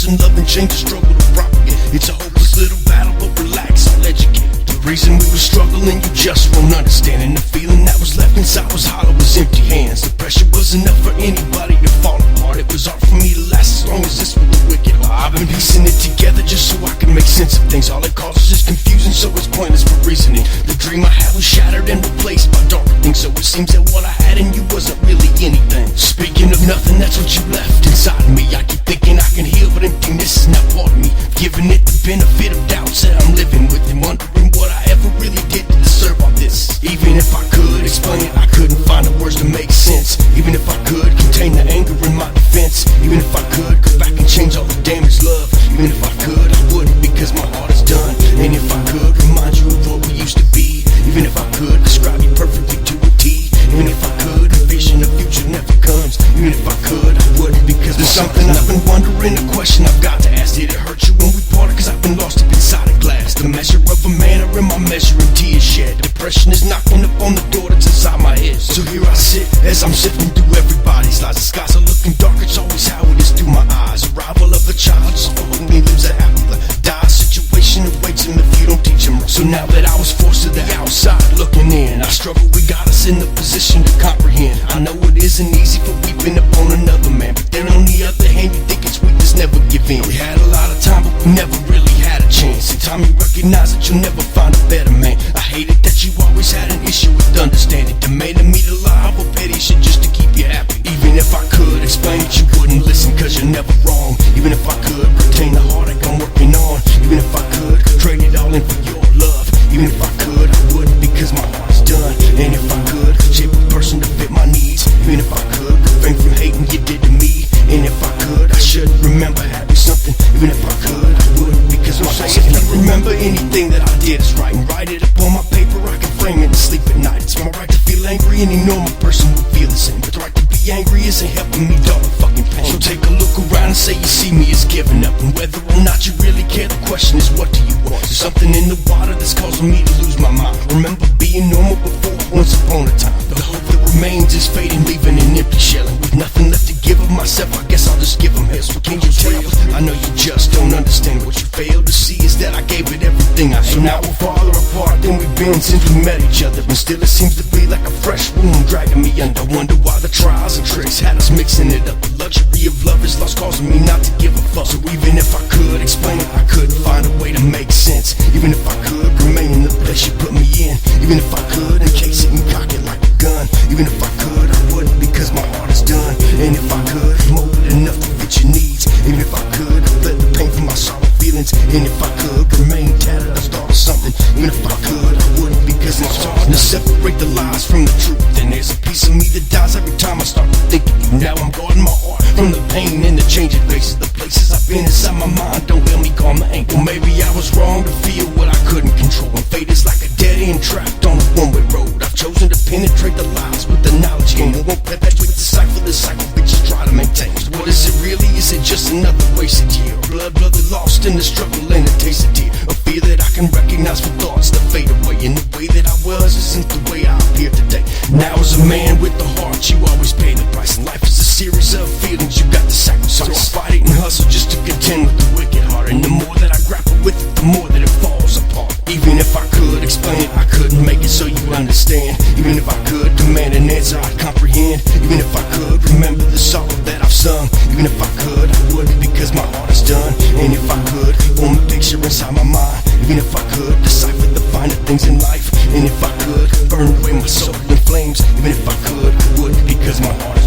and love and change, the struggle to propagate. It's a hopeless little battle, but relax, I'll educate. The reason we were struggling, you just won't understand. And the feeling that was left inside was hollow as empty hands. The pressure was enough for anybody to fall apart. It was hard for me to last as long as this was the wicked heart. I've been piecing it together just so I can make sense of things. All it causes is confusion, so it's pointless for reasoning. The dream I had was shattered and replaced by darker things. So it seems that what I had in you wasn't really anything. Speaking of nothing, that's what you left inside of me. I keep thinking I can heal, but emptiness is not part of me. Giving it the benefit of doubt, said I'm living with it, wondering what I ever really did to deserve all this. Even if I could explain it, I couldn't find the words to make sense. Even if I could contain the anger in my defense. Even if I could go back and change all the damaged love. Even if I could, I wouldn't, because my heart is done. And if I could remind you of what we used to be. Even if I could describe you perfectly to a T. Even if I could envision a future never comes. Even if I could, I wouldn't, because there's something I've been wondering, a question I've got to ask. Did it hurt you when we parted? Cause I've been lost up inside a glass. The measure of a man, or am I measuring tears shed? Depression is knocking up on the door that's inside my head. So here I sit, as I'm sifting through everybody's lies. The skies are looking dark, it's always how it is through my eyes. Arrival of a child, just only lives a happy life. Die situation awaits him if you don't teach him right. So now that I was forced to the outside looking in, I struggle, we got us in the position to comprehend. I know it isn't easy for weeping upon another man, but then on the other hand, you think it's weakness, never give in. We had a lot of time, but we never really had a chance. In time you recognize that you'll never find a better man. I hated that you always had an issue with understanding, demanding me to lie or petty shit just to keep you happy. Even if I could explain it, you wouldn't listen, cause you're never wrong. Even if I could retain the heartache I'm working on. Even if I could trade it all in for your love. Even if I could, I wouldn't, because my heart is done. And if I could shape a person to fit my needs. Even if I could refrain from hating you did to me. And if I could, I should remember having something. Even if I could, I wouldn't, because my heart is done. If you remember anything that I did is right, and write it up on my paper, I can frame it and sleep at night. It's my right to feel angry, any normal person would feel the same. But the right to be angry isn't helping me dull the fucking pain. So take a look around and say you see me as giving up. And whether or not you really care, the question is, what do you want? There's something in the water that's causing me to lose my mind. Remember being normal before, once upon a time. The hope that remains is fading, leaving an empty shell. And with nothing left to give of myself, I guess I'll just give them hell. So can you tell? I know you just don't understand. What you fail to see is that I gave it everything I had. So now we're farther apart than we've been since we met each other. But still it seems to be like a fresh wound dragging me under. Wonder why the trials and tricks had us mixing it up. The luxury of love is lost, causing me not to give a fuck. So even if I could explain it, I couldn't find a way to make sense. Even if I could remain in the place you put me in. Even if I could encase it and cock it like a gun. Even if I could, I wouldn't, because my heart is done. And if I could mold it enough to fit your needs. Even if I could let the pain from my sorrow feelings. And if I could remain tattered, I'd start something. Even if I could, I wouldn't, because it's hard to separate the lies from the truth. And there's a piece of me that dies every time I start to think of you. Now I'm guarding my heart from the pain and the changing faces. The places I've been inside my mind don't help me calm the ankle. Maybe I was wrong to feel what I couldn't control. And fate is like a dead end trapped on a one-way road. I've chosen to penetrate the lies with the knowledge gained. I won't perpetuate the cycle bitches try to maintain. So what is it really? Is it just another wasted year? Blood lost in the struggle and a taste of tear. A fear that I can recognize for thoughts that fade away. And the way that I was isn't the way I appear today. Now as a man with the heart, you always pay the price. And life is a series of feelings you got to sacrifice. So I fight it and hustle just to contend with the wicked heart. And the more that I grapple with it, the more that it falls apart. Even if I could explain it, I couldn't make it so you understand. Even if I could demand an answer, I'd comprehend. Even if I could remember the sorrow that I've sung. Even if I could, I wouldn't, because my heart is done. And if I could form a picture inside my mind. Even if I could decipher the finer things in life. And if I could burn away my soul in flames. Even if I could, I wouldn't, because my heart